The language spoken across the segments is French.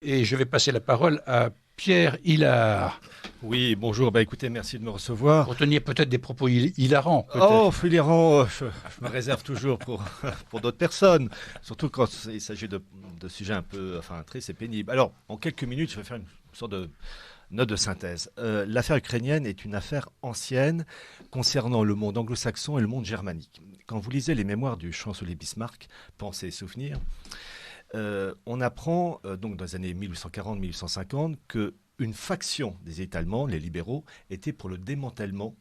Et je vais passer la parole à Pierre Hillard, Oui, bonjour. Écoutez, merci de me recevoir. pour tenir peut-être des propos hilarants, Oh, peut-être. Fullerand, je me réserve toujours pour, pour d'autres personnes, surtout quand il s'agit de sujets un peu, tristes et pénibles. Alors, en quelques minutes, je vais faire une sorte de note de synthèse. L'affaire ukrainienne est une affaire ancienne concernant le monde anglo-saxon et le monde germanique. Quand vous lisez les mémoires du chancelier Bismarck, Pensées et souvenirs, on apprend donc dans les années 1840-1850 que une faction des États allemands, les libéraux, était pour le démantèlement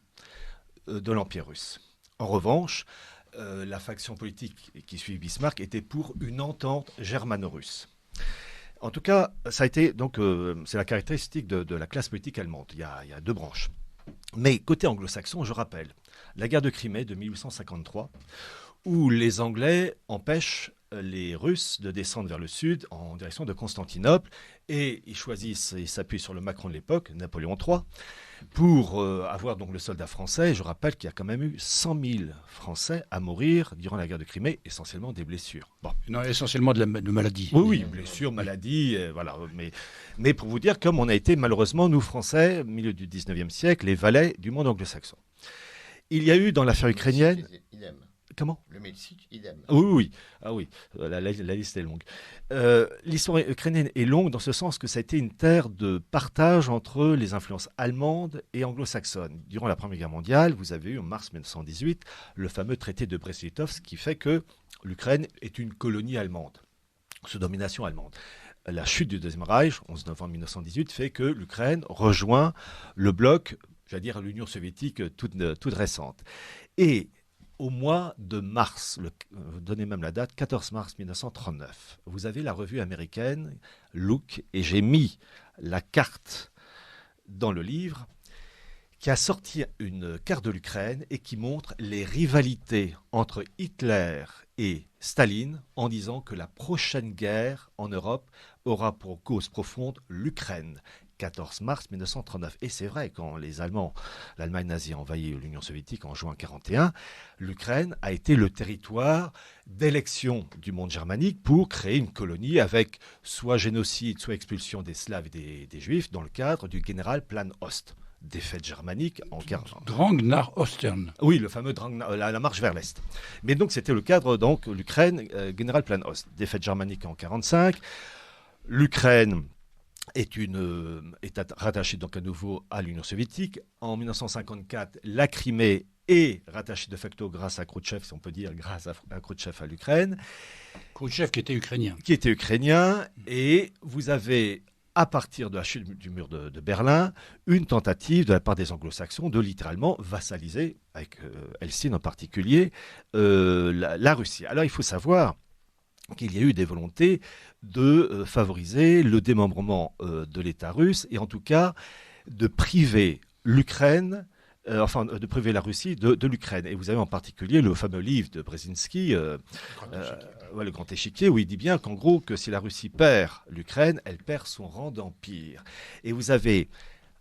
de l'Empire russe. En revanche, la faction politique qui suit Bismarck était pour une entente germano-russe. En tout cas, ça a été donc c'est la caractéristique de la classe politique allemande. Il y a deux branches. Mais côté anglo-saxon, je rappelle la guerre de Crimée de 1853, où les Anglais empêchent les Russes de descendre vers le sud en direction de Constantinople, et ils s'appuient sur le Macron de l'époque, Napoléon III, pour avoir donc le soldat français. Je rappelle qu'il y a quand même eu 100 000 Français à mourir durant la guerre de Crimée, essentiellement des blessures. Bon. Non, essentiellement de maladies. Oui, blessures, maladies, voilà. Mais pour vous dire, comme on a été malheureusement, nous Français, au milieu du 19e siècle, les valets du monde anglo-saxon. Il y a eu dans l'affaire ukrainienne... Idem. Comment ? Le Mexique, idem. Oui, oui. Ah oui, la liste est longue. L'histoire ukrainienne est longue dans ce sens que ça a été une terre de partage entre les influences allemandes et anglo-saxonnes. Durant la Première Guerre mondiale, vous avez eu en mars 1918 le fameux traité de Brest-Litovsk qui fait que l'Ukraine est une colonie allemande, sous domination allemande. La chute du Deuxième Reich, 11 novembre 1918, fait que l'Ukraine rejoint le bloc, j'allais dire l'Union soviétique toute récente. Et au mois de mars, donnez même la date, 14 mars 1939, vous avez la revue américaine Look, et j'ai mis la carte dans le livre, qui a sorti une carte de l'Ukraine et qui montre les rivalités entre Hitler et Staline, en disant que la prochaine guerre en Europe aura pour cause profonde l'Ukraine. 14 mars 1939. Et c'est vrai, quand l'Allemagne nazie a envahi l'Union soviétique en juin 1941, l'Ukraine a été le territoire d'élection du monde germanique pour créer une colonie avec soit génocide, soit expulsion des Slaves et des Juifs dans le cadre du Generalplan Ost. Défaite germanique en 1940. Drang nach Ostern. Oui, le fameux la marche vers l'Est. Mais donc c'était le cadre, donc l'Ukraine, Generalplan Ost. Défaite germanique en 1945. L'Ukraine est rattachée donc à nouveau à l'Union soviétique. En 1954, la Crimée est rattachée de facto grâce à Khrouchtchev, si on peut dire, grâce à Khrouchtchev à l'Ukraine. Khrouchtchev qui était ukrainien. Et vous avez, à partir de la chute du mur de Berlin, une tentative de la part des anglo-saxons de littéralement vassaliser, avec Helsinki en particulier, la Russie. Alors il faut savoir qu'il y a eu des volontés de favoriser le démembrement de l'État russe et en tout cas de priver l'Ukraine, de priver la Russie de l'Ukraine. Et vous avez en particulier le fameux livre de Brzezinski, le Grand Échiquier, où il dit bien qu'en gros, que si la Russie perd l'Ukraine, elle perd son rang d'empire. Et vous avez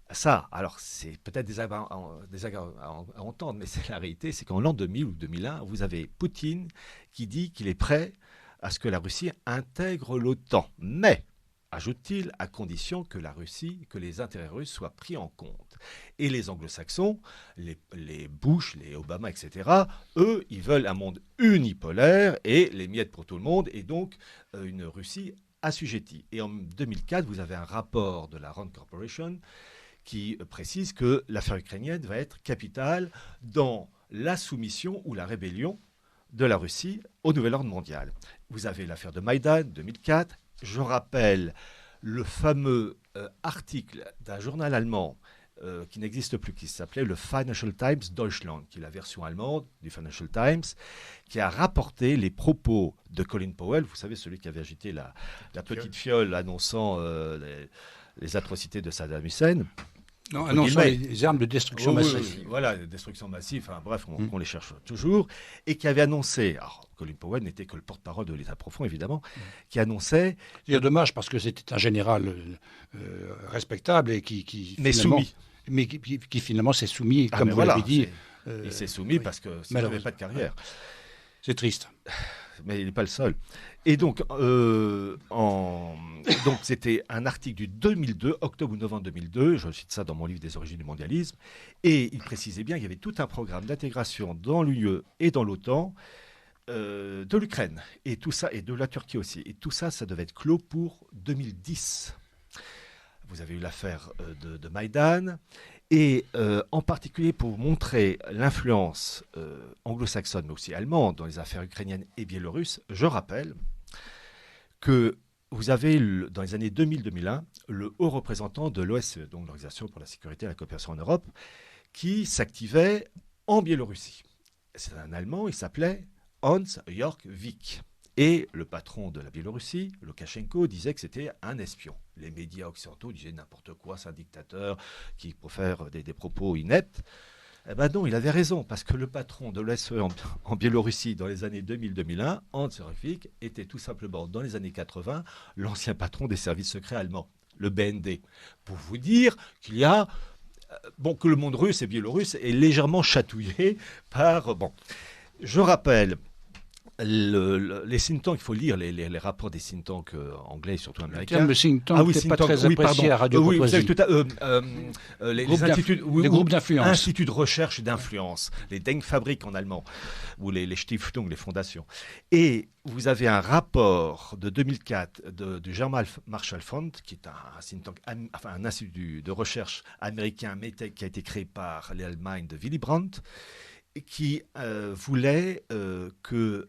ça, alors c'est peut-être désagréable à entendre, mais c'est la réalité, c'est qu'en l'an 2000 ou 2001, vous avez Poutine qui dit qu'il est prêt à ce que la Russie intègre l'OTAN. Mais, ajoute-t-il, à condition que les intérêts russes soient pris en compte. Et les anglo-saxons, les Bush, les Obama, etc., eux, ils veulent un monde unipolaire et les miettes pour tout le monde, et donc une Russie assujettie. Et en 2004, vous avez un rapport de la Rand Corporation qui précise que l'affaire ukrainienne va être capitale dans la soumission ou la rébellion de la Russie au nouvel ordre mondial. Vous avez l'affaire de Maïdan, 2004. Je rappelle le fameux article d'un journal allemand qui n'existe plus, qui s'appelait le Financial Times Deutschland, qui est la version allemande du Financial Times, qui a rapporté les propos de Colin Powell, vous savez, celui qui avait agité la petite fiole annonçant les atrocités de Saddam Hussein. Non, annonçant les armes de destruction massive. Oui, voilà, destruction massive, bref, on les cherche toujours. Et qui avait annoncé, alors Colin Powell n'était que le porte-parole de l'État profond, évidemment, qui annonçait... C'est dommage parce que c'était un général respectable et qui mais soumis. Mais qui finalement s'est soumis, comme vous l'avez dit. Il s'est soumis parce que ça n'avait pas de carrière. C'est triste. Mais il n'est pas le seul. Et donc, donc c'était un article du 2002, octobre ou novembre 2002, je cite ça dans mon livre des origines du mondialisme, et il précisait bien qu'il y avait tout un programme d'intégration dans l'UE et dans l'OTAN de l'Ukraine, et tout ça, et de la Turquie aussi. Et tout ça, ça devait être clos pour 2010. Vous avez eu l'affaire de Maïdan, et en particulier pour montrer l'influence anglo-saxonne, mais aussi allemande, dans les affaires ukrainiennes et biélorusses, je rappelle que vous avez, dans les années 2000-2001, le haut représentant de l'OSCE, donc l'Organisation pour la sécurité et la coopération en Europe, qui s'activait en Biélorussie. C'est un Allemand, il s'appelait Hans-Jörg Wyck. Et le patron de la Biélorussie, Loukachenko, disait que c'était un espion. Les médias occidentaux disaient n'importe quoi, c'est un dictateur qui profère des propos ineptes. Eh ben non, il avait raison, parce que le patron de l'OSCE en Biélorussie dans les années 2000-2001, Hans-Jörg Wyck, était tout simplement, dans les années 80, l'ancien patron des services secrets allemands, le BND. Pour vous dire qu'il y a... que le monde russe et biélorusse est légèrement chatouillé par... Je rappelle... les think tanks, il faut lire les rapports des think tanks anglais, surtout américains. Le think tank n'est pas très apprécié à Radio Courtoisie. Les groupes d'influence. Instituts de recherche et d'influence, les Denkfabrik en allemand, ou les Stiftung, les fondations. Et vous avez un rapport de 2004 du German Marshall Fund, qui est un think tank, un institut de recherche américain, mais qui a été créé par l'Allemagne de Willy Brandt, qui voulait qu'il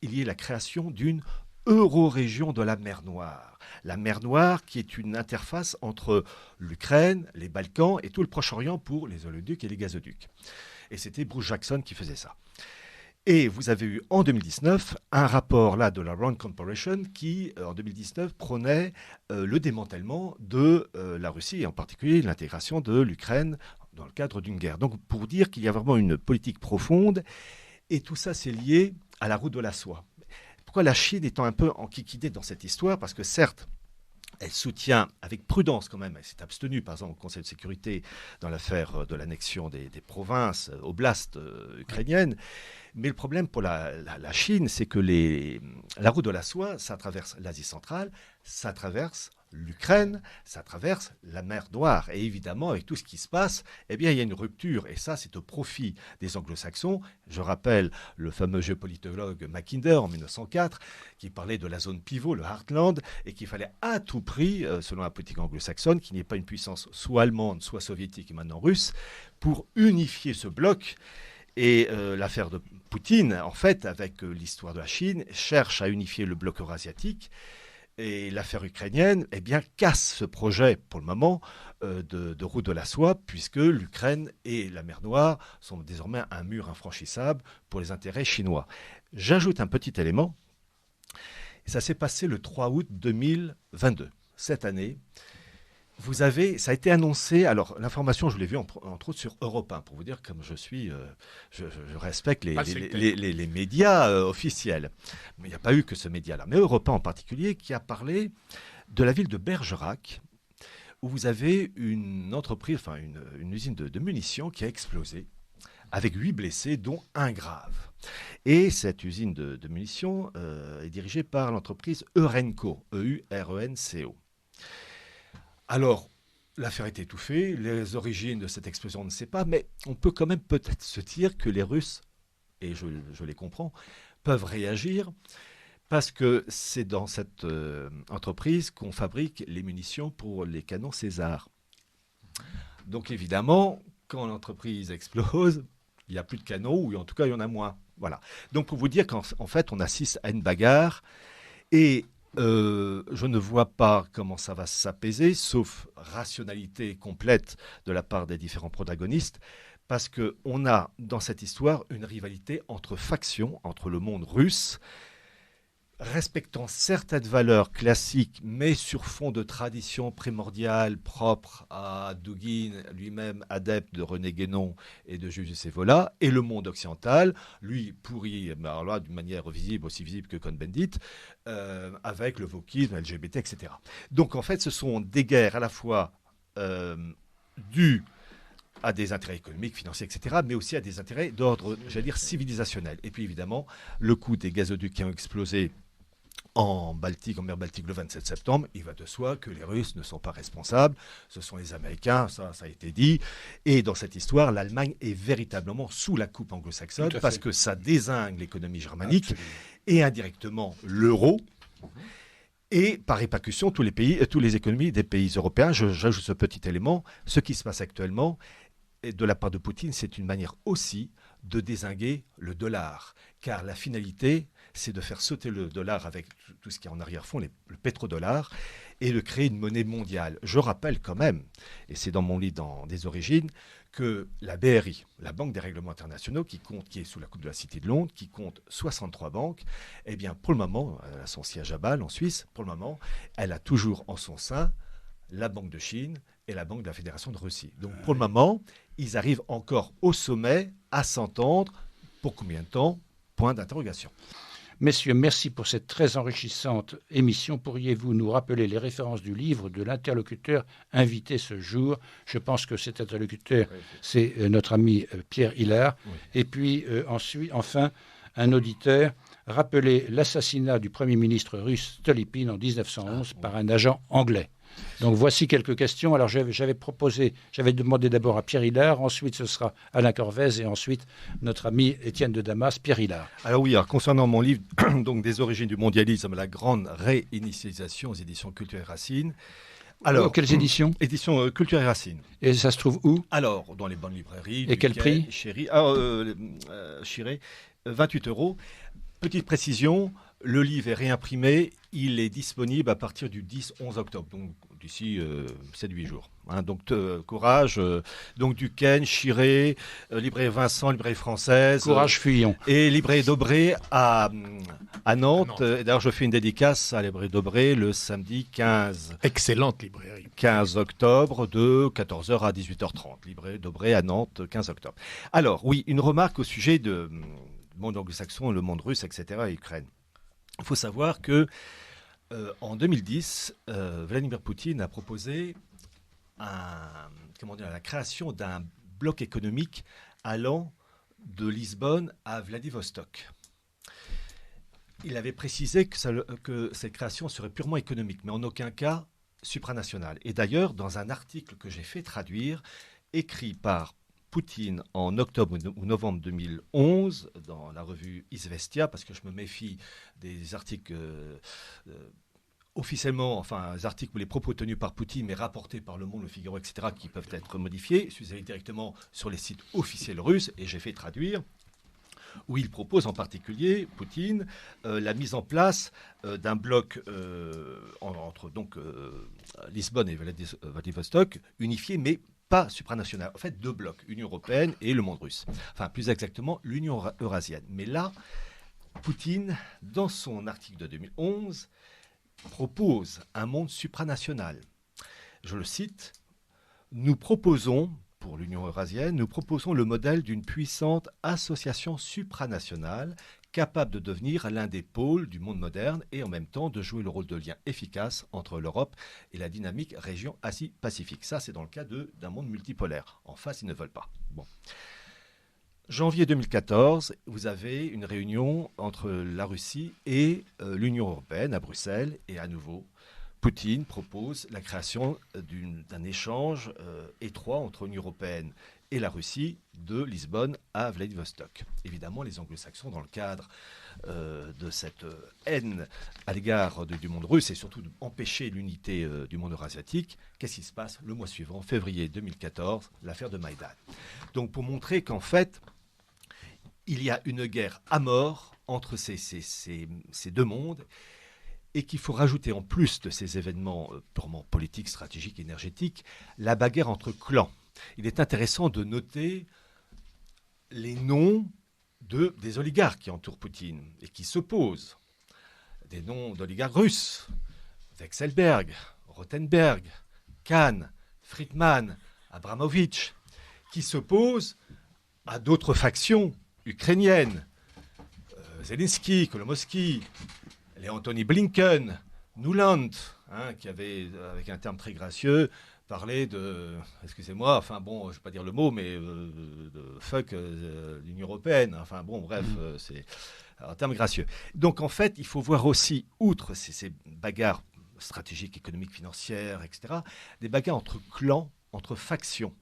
y ait la création d'une eurorégion de la mer Noire. La mer Noire qui est une interface entre l'Ukraine, les Balkans et tout le Proche-Orient pour les oléoducs et les gazoducs. Et c'était Bruce Jackson qui faisait ça. Et vous avez eu en 2019 un rapport là de la Rand Corporation qui, en 2019, prônait le démantèlement de la Russie et en particulier l'intégration de l'Ukraine dans le cadre d'une guerre. Donc pour dire qu'il y a vraiment une politique profonde, et tout ça c'est lié à la route de la soie. Pourquoi la Chine étant un peu enquiquinée dans cette histoire? Parce que certes, elle soutient avec prudence quand même, elle s'est abstenue par exemple au Conseil de sécurité dans l'affaire de l'annexion des provinces oblasts ukrainiennes, mais le problème pour la Chine, c'est que la route de la soie, ça traverse l'Asie centrale, ça traverse l'Ukraine, ça traverse la mer Noire. Et évidemment, avec tout ce qui se passe, eh bien, il y a une rupture. Et ça, c'est au profit des anglo-saxons. Je rappelle le fameux géopolitologue Mackinder en 1904, qui parlait de la zone pivot, le Heartland, et qu'il fallait à tout prix, selon la politique anglo-saxonne, qu'il n'y ait pas une puissance soit allemande, soit soviétique et maintenant russe, pour unifier ce bloc. Et l'affaire de Poutine, en fait, avec l'histoire de la Chine, cherche à unifier le bloc eurasiatique. Et l'affaire ukrainienne, eh bien, casse ce projet, pour le moment, de route de la soie, puisque l'Ukraine et la mer Noire sont désormais un mur infranchissable pour les intérêts chinois. J'ajoute un petit élément. Ça s'est passé le 3 août 2022, cette année. Ça a été annoncé, alors l'information je l'ai vue entre autres sur Europe 1, pour vous dire comme je suis, je respecte les médias officiels. Mais il n'y a pas eu que ce média-là, mais Europe 1 en particulier, qui a parlé de la ville de Bergerac, où vous avez une entreprise, enfin une usine de munitions qui a explosé, avec 8 blessés, dont un grave. Et cette usine de munitions est dirigée par l'entreprise Eurenco, E-U-R-E-N-C-O. Alors, l'affaire est étouffée, les origines de cette explosion on ne sait pas, mais on peut quand même peut-être se dire que les Russes, et je les comprends, peuvent réagir parce que c'est dans cette entreprise qu'on fabrique les munitions pour les canons César. Donc évidemment, quand l'entreprise explose, il n'y a plus de canons, ou en tout cas il y en a moins. Voilà. Donc pour vous dire qu'en fait on assiste à une bagarre, et je ne vois pas comment ça va s'apaiser, sauf rationalité complète de la part des différents protagonistes, parce qu'on a dans cette histoire une rivalité entre factions, entre le monde russe, respectant certaines valeurs classiques, mais sur fond de tradition primordiale propre à Douguine, lui-même adepte de René Guénon et de Julius Evola, et le monde occidental, lui pourri, alors là, d'une manière visible, aussi visible que Cohn-Bendit, avec le wokisme, LGBT, etc. Donc en fait, ce sont des guerres à la fois dues à des intérêts économiques, financiers, etc., mais aussi à des intérêts d'ordre, j'allais dire, civilisationnel. Et puis évidemment, le coût des gazoducs qui ont explosé en mer Baltique le 27 septembre, il va de soi que les Russes ne sont pas responsables, ce sont les Américains, ça a été dit. Et dans cette histoire, l'Allemagne est véritablement sous la coupe anglo-saxonne parce que ça dézingue l'économie germanique. Absolument. Et indirectement l'euro. Et par répercussion, tous les économies des pays européens. J'ajoute ce petit élément. Ce qui se passe actuellement, de la part de Poutine, c'est une manière aussi de dézinguer le dollar. Car la finalité, c'est de faire sauter le dollar avec tout ce qui est en arrière-fond, le pétrodollar, et de créer une monnaie mondiale. Je rappelle quand même, et c'est dans mon livre des origines, que la BRI, la Banque des règlements internationaux, qui est sous la coupe de la Cité de Londres, qui compte 63 banques, eh bien pour le moment, elle a son siège à Bâle en Suisse, pour le moment, elle a toujours en son sein la Banque de Chine et la Banque de la Fédération de Russie. Donc pour le moment, ils arrivent encore au sommet à s'entendre. Pour combien de temps? Point d'interrogation. Messieurs, merci pour cette très enrichissante émission. Pourriez-vous nous rappeler les références du livre de l'interlocuteur invité ce jour? Je pense que cet interlocuteur, c'est notre ami Pierre Hillard. Oui. Et puis enfin, un auditeur, rappelez l'assassinat du Premier ministre russe Stolypine en 1911 par un agent anglais. Donc voici quelques questions. Alors j'avais demandé d'abord à Pierre Hillard, ensuite ce sera Alain Corvèze et ensuite notre ami Étienne de Damas. Pierre Hillard. Alors oui, concernant mon livre donc des origines du mondialisme, la grande réinitialisation aux éditions Culture et Racines. Alors, quelles éditions? Éditions Culture et Racines. Et ça se trouve où? Alors, dans les bonnes librairies. Et quel prix? Chiré, 28 €. Petite précision, le livre est réimprimé, il est disponible à partir du 10-11 octobre, donc d'ici 7-8 jours. Hein, donc courage, donc Duquesne, Chiré, librairie Vincent, librairie française. Courage Fuyon. Et librairie Dobré à Nantes. Et d'ailleurs, je fais une dédicace à la librairie Dobré le samedi 15. Excellente librairie. 15 octobre de 14h à 18h30. Librairie Dobré à Nantes, 15 octobre. Alors, oui, une remarque au sujet du monde anglo-saxon, le monde russe, etc., et Ukraine. Il faut savoir que en 2010, Vladimir Poutine a proposé la création d'un bloc économique allant de Lisbonne à Vladivostok. Il avait précisé que cette création serait purement économique, mais en aucun cas supranationale. Et d'ailleurs, dans un article que j'ai fait traduire, écrit par Poutine en octobre ou novembre 2011 dans la revue Izvestia, parce que je me méfie des articles officiellement, enfin des articles où les propos tenus par Poutine mais rapportés par Le Monde, Le Figaro, etc., qui peuvent être modifiés. Je suis allé directement sur les sites officiels russes et j'ai fait traduire, où il propose en particulier, Poutine, la mise en place d'un bloc entre Lisbonne et Vladivostok, unifié, mais pas supranational. En fait, deux blocs, l'Union européenne et le monde russe. Enfin, plus exactement, l'Union eurasienne. Mais là, Poutine, dans son article de 2011, propose un monde supranational. Je le cite, « Nous proposons, pour l'Union eurasienne, nous proposons le modèle d'une puissante association supranationale capable de devenir l'un des pôles du monde moderne et en même temps de jouer le rôle de lien efficace entre l'Europe et la dynamique région Asie-Pacifique. » Ça, c'est dans le cas d'un monde multipolaire. En face, ils ne veulent pas. Bon. Janvier 2014, vous avez une réunion entre la Russie et l'Union européenne à Bruxelles. Et à nouveau, Poutine propose la création d'un échange étroit entre l'Union européenne et la Russie de Lisbonne à Vladivostok. Évidemment, les anglo-saxons, dans le cadre de cette haine à l'égard du monde russe et surtout d'empêcher l'unité du monde eurasiatique, qu'est-ce qui se passe le mois suivant, février 2014, l'affaire de Maïdan. Donc pour montrer qu'en fait, il y a une guerre à mort entre ces deux mondes et qu'il faut rajouter en plus de ces événements purement politiques, stratégiques, énergétiques, la bagarre entre clans. Il est intéressant de noter les noms des oligarques qui entourent Poutine et qui s'opposent. Des noms d'oligarques russes, Vekselberg, Rothenberg, Kahn, Friedman, Abramovich, qui s'opposent à d'autres factions ukrainiennes. Zelensky, Kolomoïski, les Anthony Blinken, Nuland, qui avait, avec un terme très gracieux, parlé de, excusez-moi, enfin bon, je ne vais pas dire le mot, mais de fuck l'Union européenne. Enfin bon, bref, c'est un terme gracieux. Donc en fait, il faut voir aussi, outre ces bagarres stratégiques, économiques, financières, etc., des bagarres entre clans, entre factions.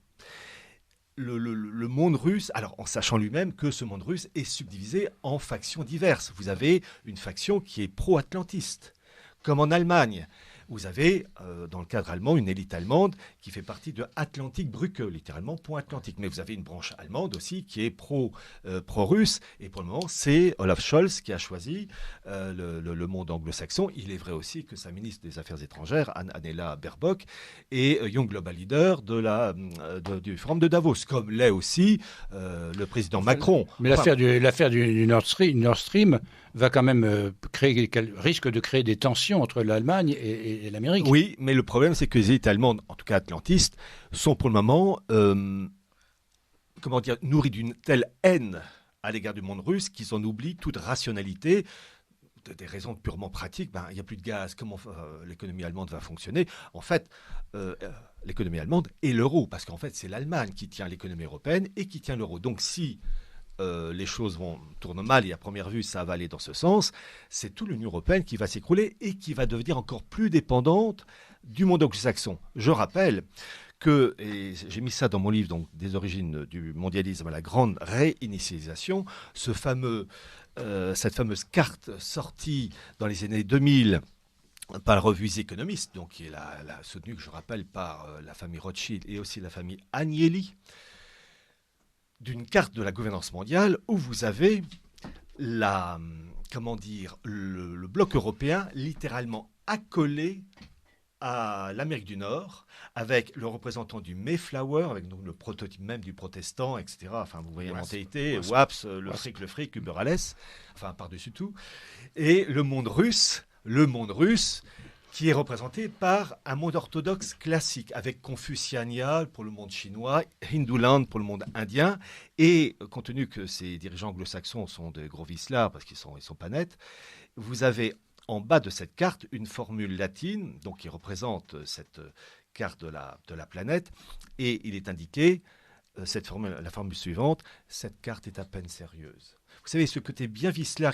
Le monde russe, alors en sachant lui-même que ce monde russe est subdivisé en factions diverses. Vous avez une faction qui est pro-atlantiste, comme en Allemagne. Vous avez, dans le cadre allemand, une élite allemande qui fait partie de Atlantic Brücke, littéralement pont atlantique. Mais vous avez une branche allemande aussi qui est pro-russe. Et pour le moment, c'est Olaf Scholz qui a choisi le monde anglo-saxon. Il est vrai aussi que sa ministre des Affaires étrangères, Annela Baerbock, est Young Global Leader du Forum de Davos, comme l'est aussi le président Macron. Mais l'affaire du Nord Stream va quand même risque de créer des tensions entre l'Allemagne et l'Amérique. Oui, mais le problème, c'est que les élites allemandes, en tout cas atlantistes, sont pour le moment nourries d'une telle haine à l'égard du monde russe qu'ils en oublient toute rationalité. Des raisons purement pratiques, il n'y a plus de gaz, comment l'économie allemande va fonctionner? En fait, l'économie allemande est l'euro, parce qu'en fait, c'est l'Allemagne qui tient l'économie européenne et qui tient l'euro. Donc si les choses tournent mal, et à première vue, ça va aller dans ce sens, c'est toute l'Union européenne qui va s'écrouler et qui va devenir encore plus dépendante du monde anglo-saxon. Je rappelle que, et j'ai mis ça dans mon livre, donc des origines du mondialisme à la grande réinitialisation, cette fameuse carte sortie dans les années 2000 par la revue The Economist, donc qui est soutenue, que je rappelle, par la famille Rothschild et aussi la famille Agnelli, d'une carte de la gouvernance mondiale où vous avez le bloc européen littéralement accolé à l'Amérique du Nord, avec le représentant du Mayflower, avec donc le prototype même du protestant, etc. Enfin, vous voyez la mentalité, WAPS, le fric, Uber Alles, enfin, par-dessus tout. Et le monde russe, qui est représenté par un monde orthodoxe classique, avec Confuciania pour le monde chinois, Hinduland pour le monde indien, et compte tenu que ces dirigeants anglo-saxons sont des gros vislards, parce qu'ils sont pas nets, vous avez en bas de cette carte une formule latine, donc qui représente cette carte de la planète, et il est indiqué, la formule suivante, cette carte est à peine sérieuse. Vous savez, ce côté bien vicelard,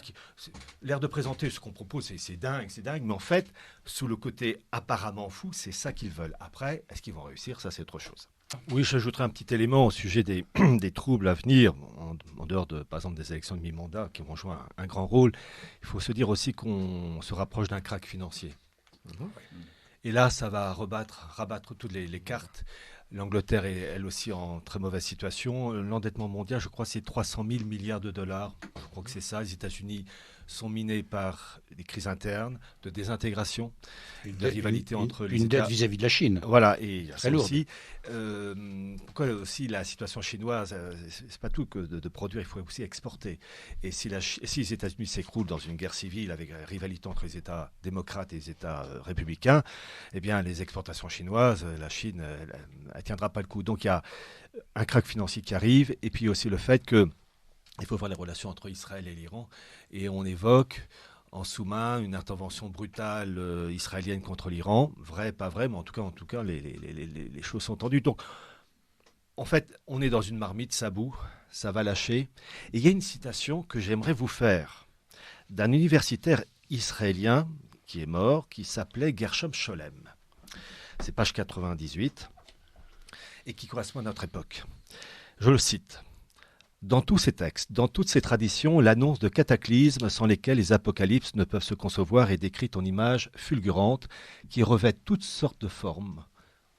l'air de présenter ce qu'on propose, c'est dingue, mais en fait, sous le côté apparemment fou, c'est ça qu'ils veulent. Après, est-ce qu'ils vont réussir? Ça, c'est autre chose. Oui, j'ajouterai un petit élément au sujet des troubles à venir, en dehors par exemple, des élections de mi-mandat qui vont jouer un grand rôle. Il faut se dire aussi qu'on se rapproche d'un krach financier. Et là, ça va rabattre toutes les cartes. L'Angleterre est elle aussi en très mauvaise situation. L'endettement mondial, je crois, c'est 300 000 milliards de dollars. Je crois que c'est ça. Les États-Unis sont minés par des crises internes, de désintégration, de rivalité entre les États. Une dette vis-à-vis de la Chine. Voilà, et très lourd. Pourquoi aussi la situation chinoise, c'est pas tout que de produire, il faut aussi exporter. Et si les États-Unis s'écroulent dans une guerre civile avec rivalité entre les États démocrates et les États républicains, eh bien les exportations chinoises, la Chine, elle tiendra pas le coup. Donc il y a un krach financier qui arrive, et puis aussi le fait que il faut voir les relations entre Israël et l'Iran, et on évoque en sous-main une intervention brutale israélienne contre l'Iran. Vrai, pas vrai, mais en tout cas les choses sont tendues. Donc, en fait, on est dans une marmite, ça bout, ça va lâcher. Et il y a une citation que j'aimerais vous faire d'un universitaire israélien qui est mort, qui s'appelait Gershom Scholem. C'est page 98, et qui correspond à notre époque. Je le cite. Dans tous ces textes, dans toutes ces traditions, l'annonce de cataclysmes sans lesquels les apocalypses ne peuvent se concevoir est décrite en images fulgurantes qui revêtent toutes sortes de formes.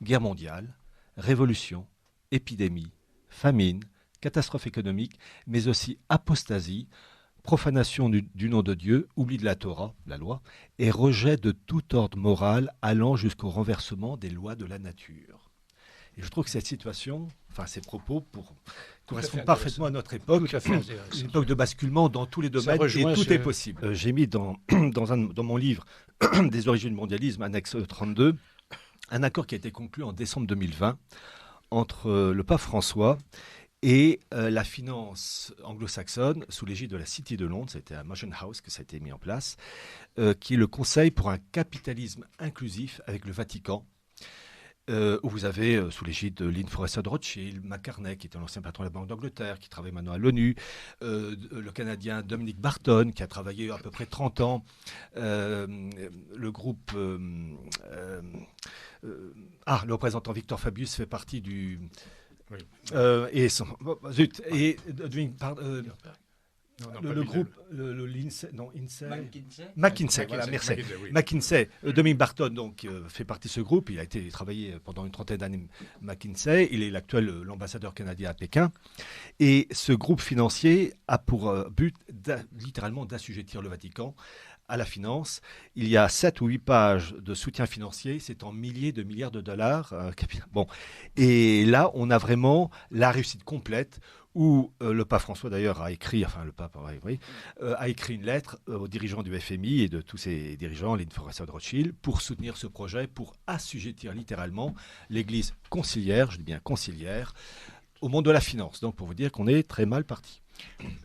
Guerre mondiale, révolution, épidémie, famine, catastrophe économique, mais aussi apostasie, profanation du nom de Dieu, oubli de la Torah, la loi, et rejet de tout ordre moral allant jusqu'au renversement des lois de la nature. Et je trouve que cette situation, enfin ces propos, correspondent parfaitement à notre époque, une époque de basculement dans tous les domaines, et tout est possible. J'ai mis dans mon livre des origines du mondialisme, annexe 32, un accord qui a été conclu en décembre 2020 entre le pape François et la finance anglo-saxonne, sous l'égide de la City de Londres, c'était à Motion House que ça a été mis en place, qui est le Conseil pour un capitalisme inclusif avec le Vatican, où vous avez, sous l'égide de Lynn Forrester de Rothschild, McCartney, qui était l'ancien patron de la Banque d'Angleterre, qui travaille maintenant à l'ONU, le Canadien Dominic Barton, qui a travaillé à peu près 30 ans, le groupe... le représentant Victor Fabius fait partie du... Oui. Le groupe, l'INSEE, non, INSEE, McKinsey, voilà, merci. McKinsey, Dominic Barton donc, fait partie de ce groupe. Il a travaillé pendant une trentaine d'années McKinsey. Il est l'actuel l'ambassadeur canadien à Pékin. Et ce groupe financier a pour but littéralement d'assujettir le Vatican à la finance. Il y a 7 ou 8 pages de soutien financier, c'est en milliers de milliards de dollars. Bon. Et là, on a vraiment la réussite complète où le pape François d'ailleurs a écrit, a écrit une lettre aux dirigeants du FMI et de tous ses dirigeants, Lynn Forrester de Rothschild, pour soutenir ce projet, pour assujettir littéralement l'Église conciliaire, je dis bien conciliaire, au monde de la finance. Donc pour vous dire qu'on est très mal parti.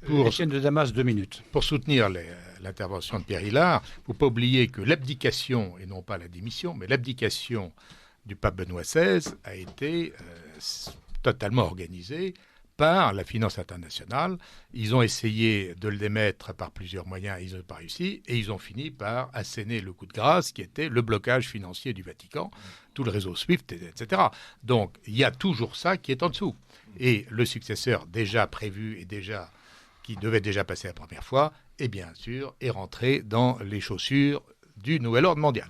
Pour Étienne de Damas, 2 minutes. Pour soutenir l'intervention de Pierre Hilard, il ne faut pas oublier que l'abdication, et non pas la démission, mais l'abdication du pape Benoît XVI a été totalement organisée par la finance internationale. Ils ont essayé de le démettre par plusieurs moyens, ils n'ont pas réussi, et ils ont fini par asséner le coup de grâce qui était le blocage financier du Vatican, tout le réseau SWIFT, etc. Donc il y a toujours ça qui est en dessous. Et le successeur déjà prévu et qui devait déjà passer la première fois, et bien sûr, est rentré dans les chaussures du nouvel ordre mondial.